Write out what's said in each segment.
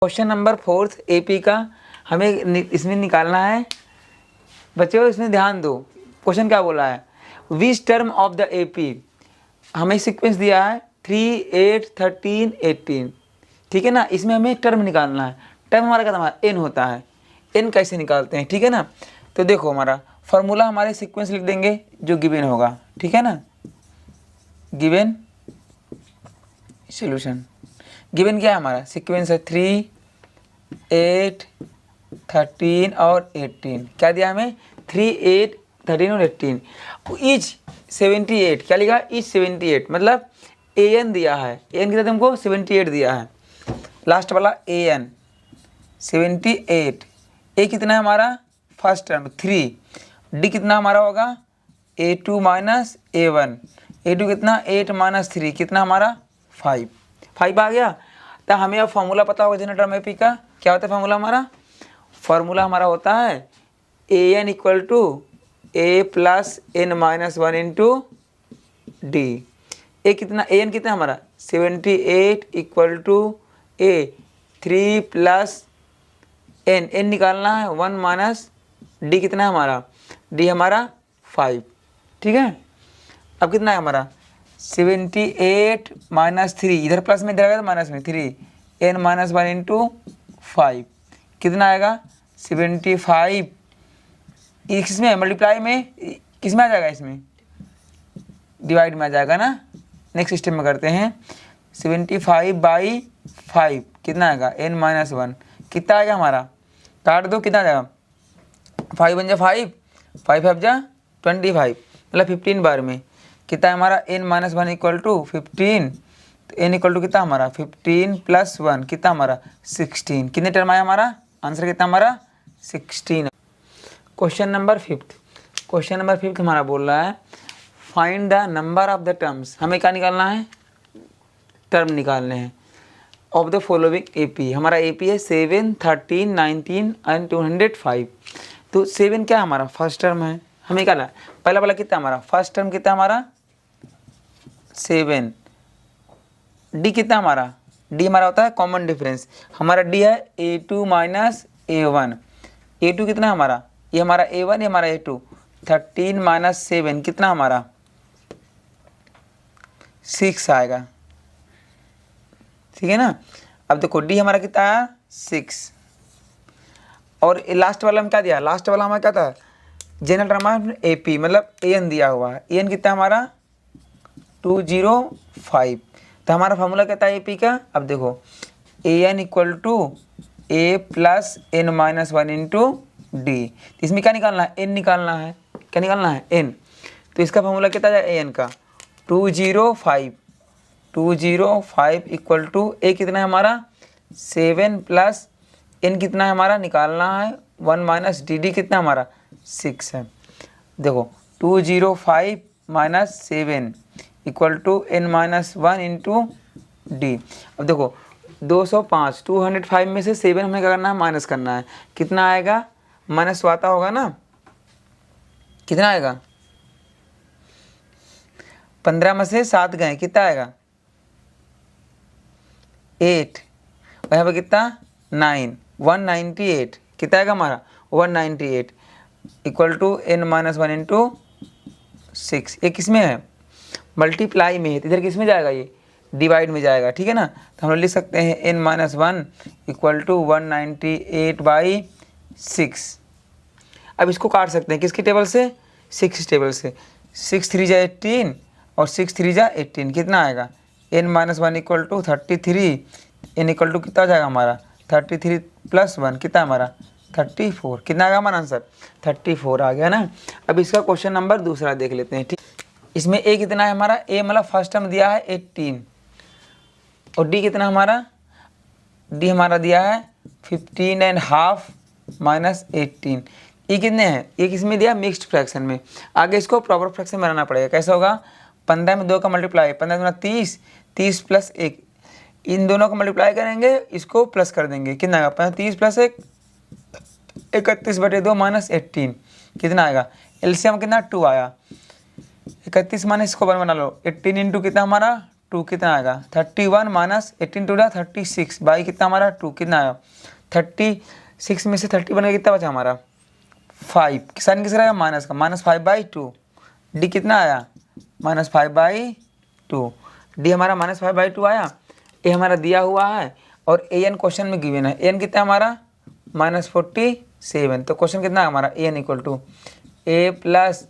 Question number 4 AP का हमें इसमें निकालना है। बच्चों इसमें ध्यान दो, क्वेश्चन क्या बोला है, विच टर्म ऑफ द एपी, हमें सीक्वेंस दिया है 3, 8, 13, 18, ठीक है ना। इसमें हमें टर्म निकालना है। टर्म हमारा क्या हमारा एन होता है। एन कैसे निकालते हैं, ठीक है ना। तो देखो हमारा फॉर्मूला हमारे सीक्वेंस लिख देंगे जो गिवन होगा, ठीक है ना। गिवन सॉल्यूशन, गिवन क्या है हमारा सीक्वेंस है 3, 8, 13 और 18। क्या दिया हमें 3, 8, 13 और 18। ईच 78, क्या लिखा ईच 78, मतलब ए एन दिया है। ए एन कितना तुमको 78 दिया है। लास्ट वाला ए एन 78। ए कितना है हमारा फर्स्ट टर्म 3। डी कितना हमारा होगा A2 माइनस A1। A2 कितना 8 माइनस 3 कितना हमारा 5 आ गया। तो हमें अब फॉर्मूला पता होगा जनरल टर्म एपी का। क्या होता है फॉर्मूला हमारा, फॉर्मूला हमारा होता है a n equal to a plus n minus 1 into d. A कितना ए एन कितना हमारा 78 equal to a 3 plus n, n निकालना है 1 माइनस डी कितना है हमारा, डी हमारा 5, ठीक है। अब कितना है हमारा 78 माइनस 3, इधर प्लस में इधर आएगा तो माइनस में 3, एन माइनस 1 इंटू 5 कितना आएगा 75। इसमें मल्टीप्लाई में किस में आ जाएगा, इसमें डिवाइड में आ जाएगा ना। नेक्स्ट स्टेप में करते हैं 75/5 कितना आएगा एन माइनस 1 कितना आएगा हमारा, काट दो कितना आ जाएगा 5 बन जा 5, 5 5 जा 25, मतलब 15 बार में कितना है हमारा एन माइनस 1 इक्वल टू 15। तो एन इक्वल टू कितना हमारा 15 प्लस 1 कितना हमारा 16। कितने टर्म आया हमारा, आंसर कितना हमारा 16। क्वेश्चन नंबर 5 हमारा बोल रहा है find the number of the terms. हमें क्या निकालना है, टर्म निकालने हैं ऑफ द फॉलोइंग एपी। हमारा एपी है 7, 13, 19 एंड 205। तो 7 क्या हमारा फर्स्ट टर्म है, हमें क्या ला पहला वाला कितना हमारा फर्स्ट टर्म कितना हमारा 7। डी कितना हमारा, डी हमारा होता है कॉमन डिफरेंस। हमारा डी है A2 माइनस A1। A2 कितना हमारा, ये हमारा A1 ये हमारा A2। 13 माइनस 7 कितना हमारा 6 आएगा, ठीक है ना। अब देखो डी हमारा कितना आया 6। और लास्ट वाला में क्या दिया, लास्ट वाला हमारा क्या था जनरल टर्म एपी, मतलब एन दिया हुआ है। एन कितना हमारा 205। तो हमारा फॉर्मूला क्या था एपी का। अब देखो a n equal to a plus n minus 1 into d. इसमें क्या निकालना है, एन निकालना है। क्या निकालना है एन। तो इसका फॉर्मूला कितना है ए एन का 205 इक्वल टू ए कितना है हमारा 7 प्लस एन कितना है हमारा निकालना है 1 माइनस डी, डी कितना हमारा 6 है। देखो 205 minus 7 equal to n minus 1 into d. अब देखो 205 में से 7 हमें क्या करना है माइनस करना है। कितना आएगा, माइनस तो आता होगा ना, कितना आएगा 15 में से 7 गए कितना आएगा 8, और यहाँ पर कितना 9, 198 कितना आएगा हमारा 198 equal to n minus 1 into 6। ये किस में है मल्टीप्लाई में है, इधर किस में जाएगा ये डिवाइड में जाएगा, ठीक है ना। तो हम लोग लिख सकते हैं एन माइनस 1 इक्वल टू 198/6। अब इसको काट सकते हैं किसकी टेबल से, 6 टेबल से। 6 3 जा 18 और 6 3 जा 18 कितना आएगा n minus 1 equal to 33। N equal to कितना हो जाएगा हमारा 33 प्लस 1 कितना हमारा 34। कितना आ गया हमारा आंसर 34 आ गया ना। अब इसका क्वेश्चन नंबर दूसरा देख लेते हैं, ठीक। इसमें ए कितना है हमारा, ए मतलब फर्स्ट टर्म दिया है 18 और डी कितना हमारा, डी हमारा दिया है 15.5 माइनस 18। ये कितने हैं, ये किसमें दिया मिक्स्ड फ्रैक्शन में। आगे इसको प्रॉपर फ्रैक्शन में बनाना पड़ेगा। कैसे होगा 15 में 2 का मल्टीप्लाई, 15 गुना 30, 30 प्लस 1, इन दोनों को मल्टीप्लाई करेंगे इसको प्लस कर देंगे कितना आएगा 30 प्लस 1 31/2 माइनस 18 कितना आएगा। एलसीएम कितना 2 आया, 31 माइनस इसको 1 बना लो 18 इंटू कितना हमारा 2 कितना आएगा 31 माइनस 18 टू 36 बाई कितना हमारा 2 कितना आया 36 में से 31 का कितना बचा हमारा 5 साइन किस रहेगा माइनस का -5/2 डी कितना आया -5/2 डी हमारा -5/2 आया। ए हमारा दिया हुआ है और ए एन क्वेश्चन में गिवन है। ए एन कितना हमारा -47 तो क्वेश्चन कितना है हमारा a n equal to a plus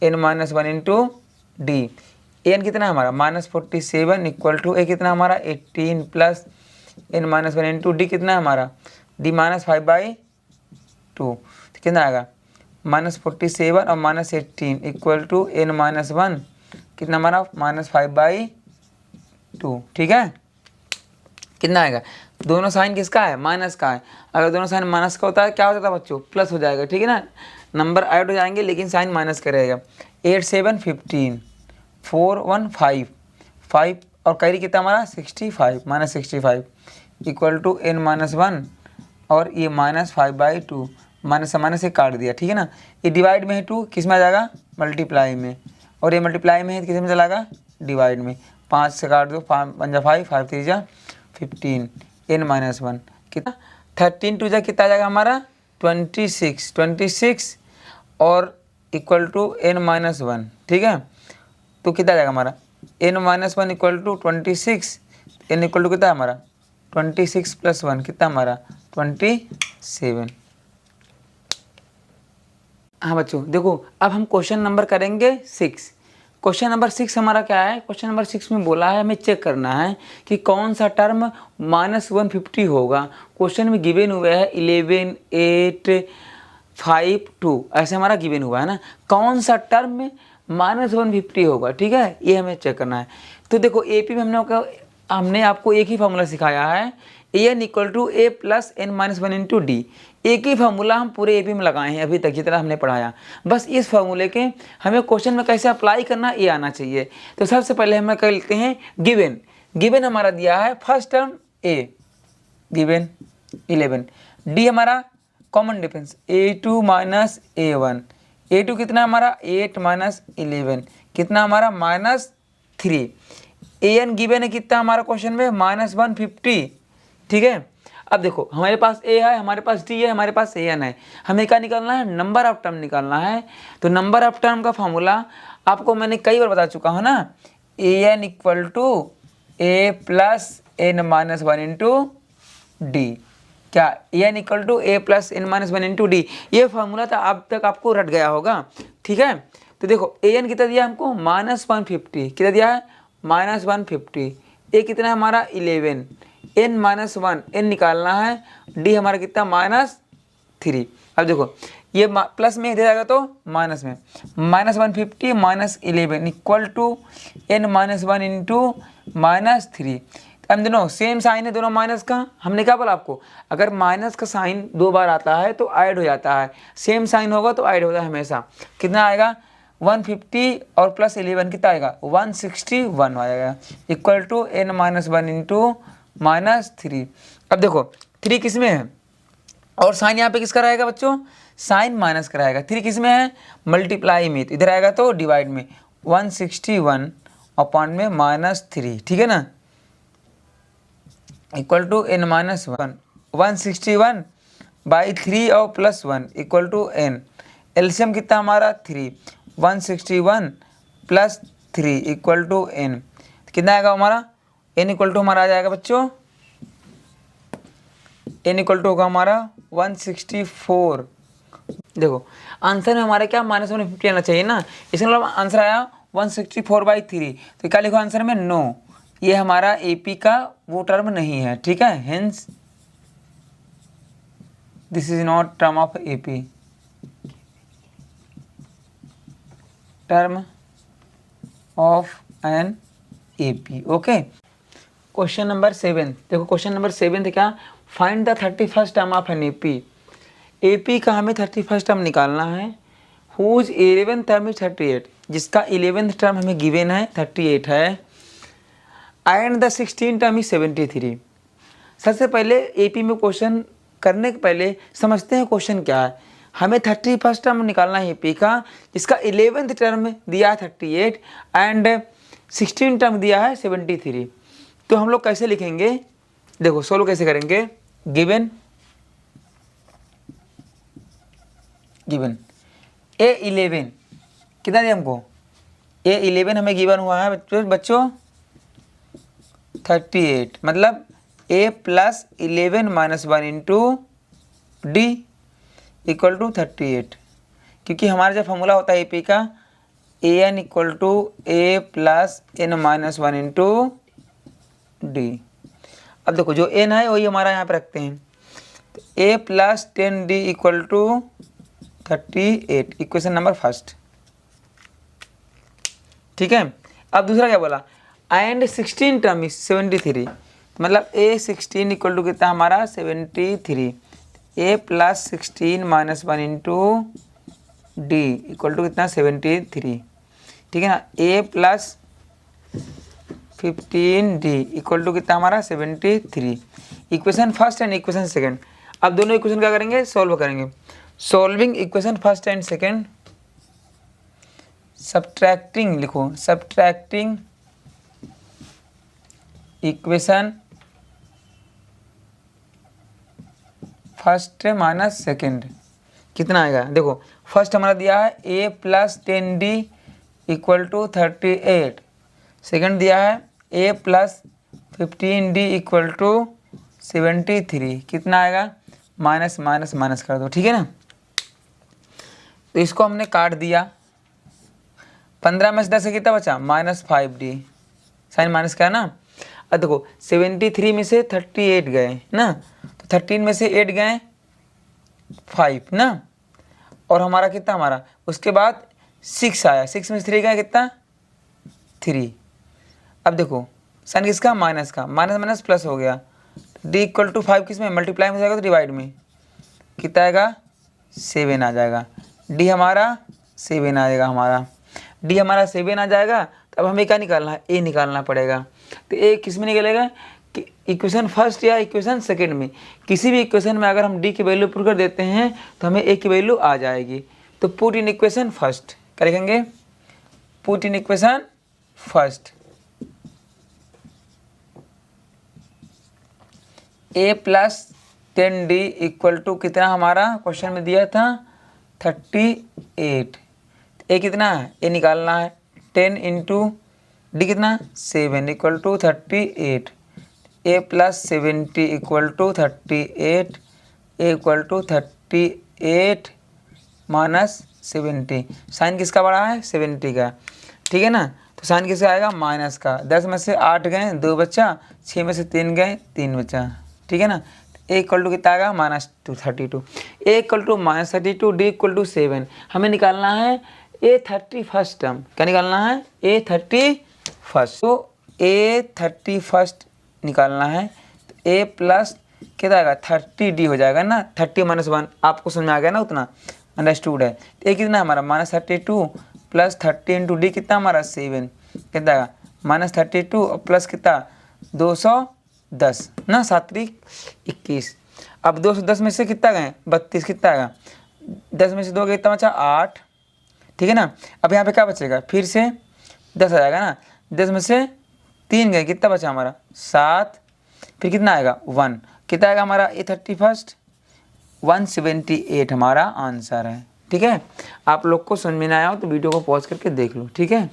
n-1 into d. A n कितना है हमारा -47 इक्वल टू ए कितना हमारा 18 प्लस n-1 इंटू डी कितना है हमारा डी -5/2 तो कितना आएगा -47 और -18 इक्वल टू n-1 कितना हमारा -5/2 ठीक है। कितना आएगा दोनों साइन किसका है माइनस का है। अगर दोनों साइन माइनस का होता है क्या हो जाता है बच्चों प्लस हो जाएगा ठीक है ना। नंबर ऐड हो जाएंगे लेकिन साइन माइनस का रहेगा। 8 7 15 4 1 5 और कैरी कितना हमारा 65 -65 इक्वल टू n-1 और ये -5/2 माइनस से काट दिया ठीक है ना। ये डिवाइड में है 2 किस में आ जाएगा मल्टीप्लाई में और ये मल्टीप्लाई में है किस में चलाएगा डिवाइड में। 5 से काट दो 5 × 5 5 3 × 15 n-1 कितना 13 2 कितना आ जाएगा हमारा 26 और इक्वल टू n-1 ठीक है। तो कितना आ जाएगा हमारा n-1 equal to 26 n equal to कितना हमारा 26 + 1 कितना हमारा 27। हाँ बच्चों देखो अब हम क्वेश्चन नंबर करेंगे 6। क्वेश्चन नंबर 6 हमारा क्या है। क्वेश्चन नंबर 6 में बोला है हमें चेक करना है कि कौन सा टर्म -150 होगा। क्वेश्चन में गिवन हुआ है 11 8 5 2 ऐसे हमारा गिवन हुआ है ना। कौन सा टर्म में -150 होगा ठीक है ये हमें चेक करना है। तो देखो एपी में हमने आपको एक ही फार्मूला सिखाया है an equal to a plus n-1 into d. एक ही फार्मूला हम पूरे एपी में लगाए हैं अभी तक जितना हमने पढ़ाया। बस इस फार्मूले के हमें क्वेश्चन में कैसे अप्लाई करना ये आना चाहिए। तो सबसे पहले हम कर लेते हैं गिवन हमारा दिया है first term a given 11 d हमारा common difference a2 minus a1 a2 कितना हमारा 8 माइनस 11 कितना हमारा -3 an गिवन है कितना हमारा क्वेश्चन में -150 ठीक है। अब देखो हमारे पास a है हमारे पास d है हमारे पास an है। हमें क्या निकालना है नंबर ऑफ टर्म निकालना है। तो नंबर ऑफ टर्म का फॉर्मूला आपको मैंने कई बार बता चुका हूँ ना an equal to a plus n-1 into d. क्या an equal to a plus n-1 into d ये फार्मूला था अब तक आपको रट गया होगा ठीक है। तो देखो an कितना दिया हमको -150 कितना दिया है -150 a कितना है हमारा 11 n-1 n निकालना है d हमारा कितना -3। अब देखो ये प्लस में दे जाएगा तो माइनस में -150 -11 इक्वल टू n-1 इंटू -3। अब दोनों सेम साइन है दोनों माइनस का। हमने क्या बोला आपको अगर माइनस का साइन 2 बार आता है तो ऐड हो जाता है सेम साइन होगा तो ऐड होता है हमेशा। कितना आएगा 150 और प्लस 11 कितना आएगा 161 आएगा इक्वल टू n-1 इंटू -3। अब देखो 3 किस में है और साइन यहाँ पे किसका रहेगा बच्चों साइन माइनस का रहेगा। 3 किस में है मल्टीप्लाई में तो इधर आएगा तो डिवाइड में 161 अपॉन में -3 ठीक है ना इक्वल टू n-1 161 बाई 3 और +1 इक्वल टू n। एलसीएम कितना हमारा 3 161 + 3 इक्वल टू n कितना आएगा हमारा n इक्वल टू हमारा आ जाएगा बच्चों n इक्वल टू होगा हमारा 164। देखो आंसर में हमारा क्या -150 आना चाहिए ना इसका मतलब आंसर आया 164/3। तो क्या लिखो आंसर में नो ये हमारा एपी का वो टर्म नहीं है ठीक है। Hence this is not term of AP term of an AP okay. Question number 7 देखो क्वेश्चन नंबर 7 क्या find the 31st term of an AP. AP का हमें 31st टर्म निकालना है हुज 11th टर्म इज 38 जिसका 11th टर्म हमें given है 38 है and the 16th term is 73। सबसे पहले एपी में क्वेश्चन करने के पहले समझते हैं क्वेश्चन क्या है। हमें 31st टर्म निकालना है एपी का जिसका 11th टर्म दिया है 38 एंड 16 टर्म दिया है 73। तो हम लोग कैसे लिखेंगे, देखो सोल्व कैसे करेंगे। गिवन A11 कितना दिया हमको, A11 हमें गिवन हुआ है बच्चों 38, मतलब A plus 11 minus 1 into d equal to 38, क्योंकि हमारा जो फॉर्मूला होता है AP का AN equal to A plus N minus 1 into d. अब देखो जो N है वही हमारा यहाँ पे रखते हैं, तो A plus 10D equal to 38, equation number first. ठीक है। अब दूसरा क्या बोला, एंड 16 टर्म इज 73, मतलब A16 इक्वल टू कितना हमारा 73, A plus 16 minus 1 into d equal to कितना 73। ठीक है ना, A plus 15D equal to कितना हमारा 73, equation first and equation second. अब दोनों इक्वेशन क्या करेंगे, सॉल्व करेंगे। Solving equation first and second, subtracting लिखो, subtracting equation first minus second कितना आएगा। देखो फर्स्ट हमारा दिया है A plus 10D equal to 38, second दिया है A plus 15D equal to 73, कितना आएगा, माइनस माइनस माइनस कर दो। ठीक है ना, तो इसको हमने काट दिया, 15 में से 10 से कितना बचा, माइनस 5D, साइन माइनस का ना। अब देखो 73 में से 38 गए ना, तो 13 में से 8 गए 5 ना, और हमारा कितना, हमारा उसके बाद 6 आया, 6 में से 3 गए कितना 3। अब देखो साइन किसका, माइनस का, माइनस माइनस प्लस हो गया, D इक्वल टू 5 किस में मल्टीप्लाई में जाएगा तो डिवाइड में, कितना आएगा 7 आ जाएगा, D हमारा 7 आ जाएगा, हमारा D हमारा 7 आ जाएगा। तो अब हमें क्या निकालना है, A निकालना पड़ेगा। तो A किस में निकलेगा कि इक्वेशन फर्स्ट या इक्वेशन सेकंड में, किसी भी इक्वेशन में अगर हम D की वैल्यू पुट कर देते हैं तो हमें A की वैल्यू आ जाएगी। तो पुट इन इक्वेशन फर्स्ट, क्या लिखेंगे, put in equation first A plus 10D equal to कितना हमारा क्वेश्चन में दिया था 38, A कितना है, A निकालना है, 10 इंटू D कितना 7 equal to 38, A plus 70 equal to 38, A equal to 38 minus 70, sign किसका बड़ा है 70 का। ठीक है ना, तो साइन किसका आएगा, माइनस का, 10 में से 8 गए 2 बचा, 6 में से 3 गए 3 बचा। ठीक है ना, A इक्वल टू कितना आएगा -32, A equal to -32, D equal to 7। हमें निकालना है A31 टर्म, क्या निकालना है A31, तो A31 निकालना है, तो A प्लस कितना आएगा 30D हो जाएगा ना, 30 माइनस 1 आपको समझ में आ गया ना, उतना अंडरस्टूड है। तो A कितना हमारा -32 प्लस 30 इंटू D कितना हमारा 7, कितना आएगा -32 और प्लस कितना 210 ना, 7 त्रिक 21। अब 210 में से कितना गए 32, कितना आएगा 10 में से 2 गए कितना बचा 8। ठीक है ना, अब यहाँ पे क्या बचेगा, फिर से 10 आ जाएगा ना, 10 में से 3 गए कितना बचा हमारा 7, फिर कितना आएगा 1, कितना आएगा हमारा A31 178 हमारा आंसर है। ठीक है, आप लोग को समझ में ना आया हो तो वीडियो को पॉज करके देख लो। ठीक है,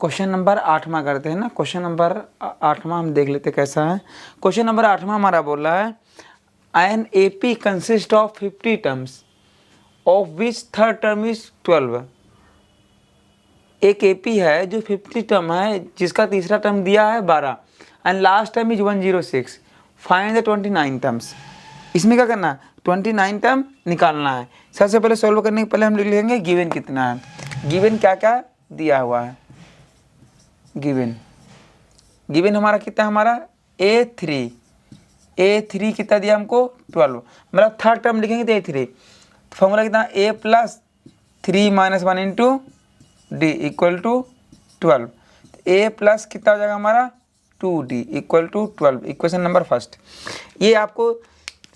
क्वेश्चन नंबर 8वां करते हैं ना, क्वेश्चन नंबर 8वां हम देख लेते कैसा है। क्वेश्चन नंबर 8वां हमारा बोल रहा है an AP consist of 50 terms of which third term is 12। एक AP है जो 50 टर्म है जिसका तीसरा टर्म दिया है 12 and last term is 106, find the 29 terms. इसमें क्या करना है, 29 टर्म निकालना है। सबसे पहले सॉल्व करने के पहले हम लिख लेंगे गिवन कितना है, गिवन क्या क्या दिया हुआ है। गिवन हमारा कितना, हमारा A3 कितना दिया हमको 12, मतलब थर्ड टर्म लिखेंगे तो A3, फॉर्मूला कितना A plus 3 minus 1 into D equal to 12, A plus कितना हो जाएगा हमारा 2D equal to 12, equation number first. ये आपको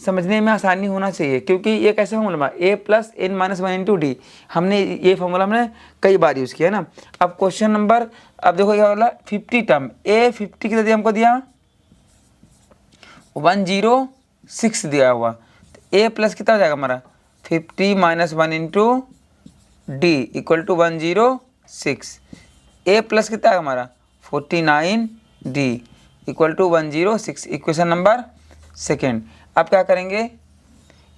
समझने में आसानी होना चाहिए, क्योंकि ये कैसा formula a plus n minus one into d, हमने ये फॉर्मूला हमने कई बार यूज़ किया है ना। अब क्वेश्चन नंबर, अब देखो क्या बोला 50 टर्म, ए 50 कितना दिया हमको, दिया 106 दिया हुआ, तो ए प्लस कितना हो जाएगा हमारा 50 minus one into d equal to 106, a plus कितना है हमारा 49 d equal to 106, equation number second. अब क्या करेंगे,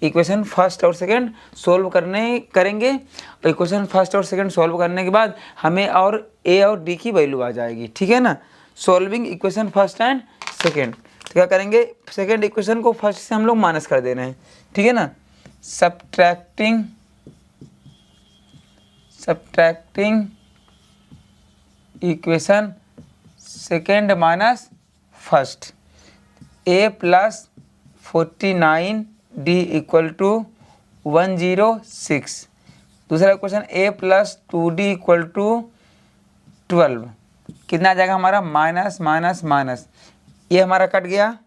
इक्वेशन फर्स्ट और सेकेंड सोल्व करेंगे, और इक्वेशन फर्स्ट और सेकेंड सोल्व करने के बाद हमें और ए और डी की वैल्यू आ जाएगी, ठीक है ना। Solving equation first and second, तो क्या करेंगे, सेकेंड इक्वेशन को फर्स्ट से हम लोग माइनस कर दे रहे हैं, ठीक है ना। Subtracting equation second minus first, a plus 49 d equal to 106, दूसरा question a plus 2d equal to 12, कितना आ जाएगा हमारा माइनस माइनस माइनस, ये हमारा कट गया।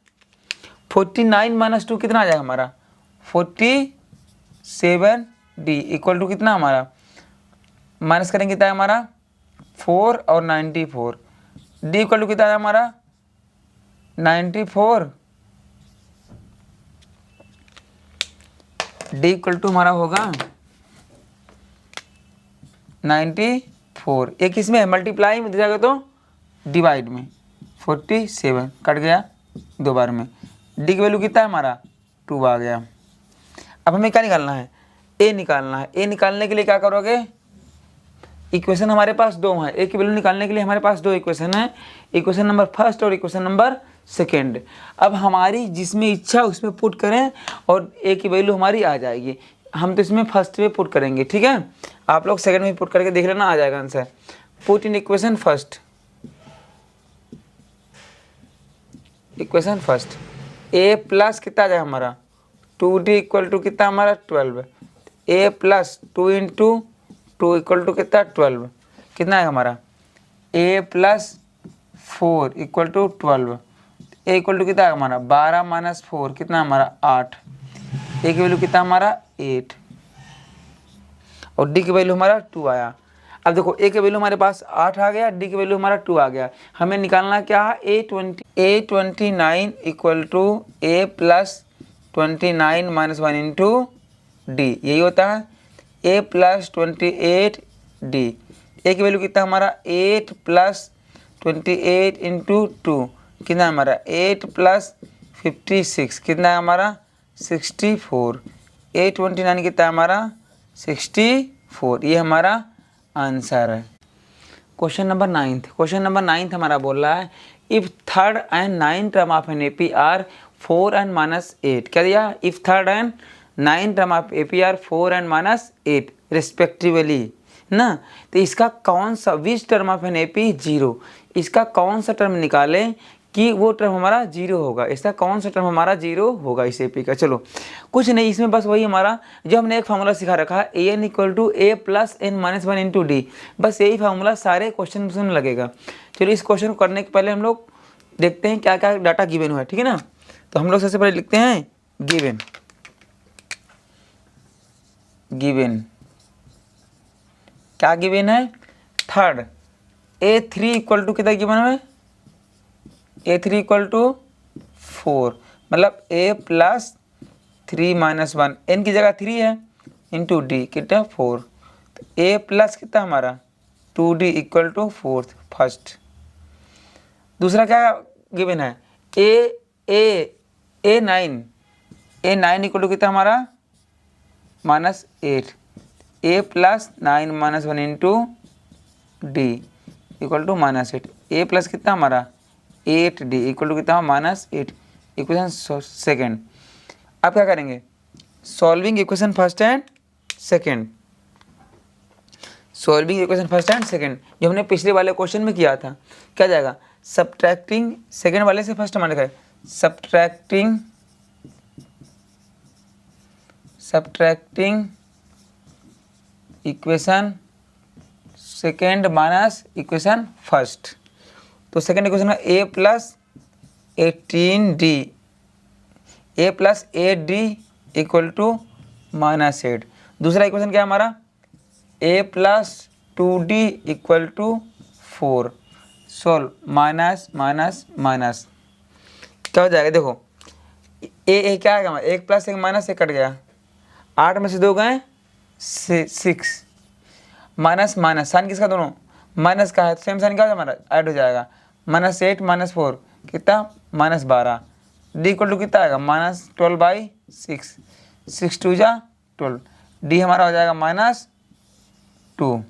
49 माइनस 2 कितना आ जाएगा हमारा 47 डी इक्वल टू कितना हमारा, माइनस करेंगे कितना है हमारा 4 और 94, डी इक्वल टू कितना है हमारा 94, डी इक्वल टू हमारा होगा 94, ये किस में है, मल्टीप्लाई में दिया जाएगा तो डिवाइड में, 47 कट गया दो बार में, डी की वैल्यू कितना है हमारा 2 आ गया। अब हमें क्या निकालना है, ए निकालना है। ए निकालने के लिए क्या करोगे, इक्वेशन हमारे पास दो हैं, ए की वैल्यू निकालने के लिए हमारे पास दो इक्वेशन है, इक्वेशन नंबर फर्स्ट और इक्वेशन नंबर सेकेंड। अब हमारी जिसमें इच्छा उसमें पुट करें और ए की वैल्यू हमारी आ जाएगी। हम तो इसमें फर्स्ट में पुट करेंगे, ठीक है, आप लोग सेकंड में पुट करके देख लेना, आ जाएगा answer. Put in equation first, a plus कितना आ जाएगा हमारा 2d इक्वल टू कितना हमारा 12, a plus 2 into 2 equal to कितना 12, कितना है हमारा a plus 4 equal to 12, a equal to कितना है हमारा 12 माइनस 4 कितना हमारा 8, ए की वैल्यू कितना हमारा 8, और डी की वैल्यू हमारा 2 आया। अब देखो ए की वैल्यू हमारे पास 8 आ गया, डी की वैल्यू हमारा 2 आ गया, हमें निकालना क्या है A29 equal to a plus 29 minus 1 into d, यही होता है ए प्लस 28 डी, ए की वैल्यू कितना हमारा 8 प्लस 28 इंटू 2 कितना हमारा 8 प्लस 56 कितना है हमारा 64, A29 कितना हमारा 64, ये हमारा आंसर है। क्वेश्चन नंबर 9 हमारा बोल रहा है if third and 9 term of an AP are 4 and minus 8, क्या दिया, if third and 9 term of AP are 4 and minus 8 respectively ना, तो इसका कौन सा which term of an AP 0, इसका कौन सा टर्म निकालें कि वो टर्म हमारा 0 होगा, इसका कौन सा टर्म हमारा 0 होगा इस एपी का। चलो कुछ नहीं, इसमें बस वही हमारा जो हमने एक फार्मूला सिखा रखा है a n equal to a plus n minus 1 into d, बस यही फार्मूला सारे क्वेश्चन में लगेगा। चलो इस क्वेश्चन को करने के पहले हम लोग देखते हैं क्या क्या डाटा गिवन हुआ है, ठीक है ना। तो हम लोग सबसे पहले लिखते हैं गिवन क्या गिवन है, थर्ड A3 इक्वल टू कितना गिवन है, A3 इक्वल टू 4, मतलब A प्लस 3 माइनस 1, एन की जगह 3 है इंटू डी कितना 4, तो A प्लस कितना हमारा 2d इक्वल टू 4 फर्स्ट। दूसरा क्या गिवन है A9 इक्वल टू कितना हमारा minus 8, A plus 9 minus 1 into d equal to minus 8, a plus कितना हमारा 8d इक्वल टू कितना माइनस 8, इक्वेशन सेकेंड। अब क्या करेंगे, solving equation first and second, जो हमने पिछले वाले क्वेश्चन में किया था, क्या जाएगा सब्ट्रैक्टिंग, सेकेंड वाले से फर्स्ट हमारे लिखा है subtracting equation second minus equation first. तो सेकेंड इक्वेशन है a plus 18d a plus 8d equal to -8। दूसरा इक्वेशन क्या है हमारा, a plus 2d equal to 4। Solve, minus minus minus क्या हो जाएगा, देखो ए क्या आएगा हमारा, 1 प्लस 1 माइनस 1 कट गया, 8 में से 2 गए 6, माइनस माइनस साइन किसका, दोनों माइनस का है, सेम साइन क्या हो हमारा ऐड हो जाएगा, -8 -4 कितना -12, डी इक्वल टू कितना आएगा -12/6, 6 2 जा 12, डी हमारा हो जाएगा -2।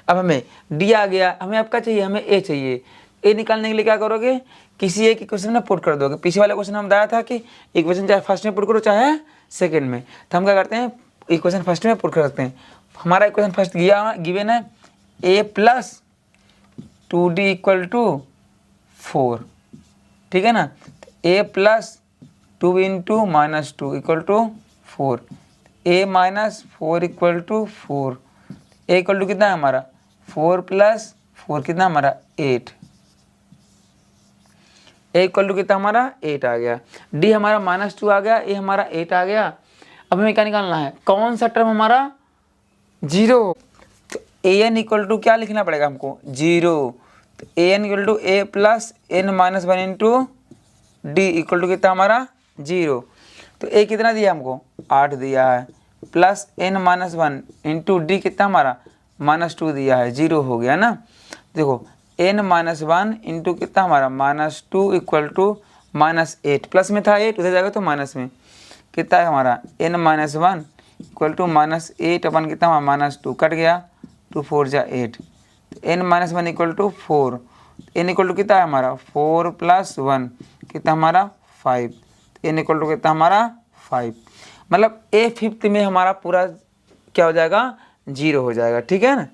अब हमें डी आ गया, हमें आपका चाहिए, हमें ए चाहिए। ए निकालने के लिए क्या करोगे, किसी एक इक्वेशन में पुट कर दोगे। पीछे वाला क्वेश्चन हम बताया था कि इक्वेशन चाहे फर्स्ट में पुट करो चाहे सेकंड में, तो हम क्या करते हैं इक्वेशन फर्स्ट में पुट कर सकते हैं। हमारा इक्वेशन फर्स्ट गिवन है a plus 2d equal to 4, ठीक है ना, a plus 2 into -2 equal to 4, a minus 4 equal to 4, a equal to कितना है हमारा 4 प्लस 4 कितना हमारा 8, ए इक्वल टू कितना हमारा 8 आ गया, डी हमारा -2 आ गया, ए हमारा 8 आ गया। अब हमें क्या निकालना है, कौन सा टर्म हमारा 0, तो ए एन इक्वल टू क्या लिखना पड़ेगा हमको 0, तो a n equal to a plus n minus 1 into d equal to कितना हमारा 0, तो ए कितना दिया हमको 8 दिया है, plus n minus 1 into d कितना हमारा -2 दिया है, 0 हो गया ना। देखो एन माइनस 1 इंटू कितना हमारा -2 इक्वल टू -8, प्लस में था 8 उधर जाएगा तो माइनस में, कितना है हमारा एन माइनस 1 इक्वल टू -8 अपन कितना हमारा -2 कट गया, 2 4 जा 8, n minus 1 equal to 4, n equal to कितना है हमारा 4 प्लस 1 कितना हमारा 5, एन इक्वल टू कितना हमारा 5, मतलब ए फिफ्थ में हमारा पूरा क्या हो जाएगा 0 हो जाएगा, ठीक है ना।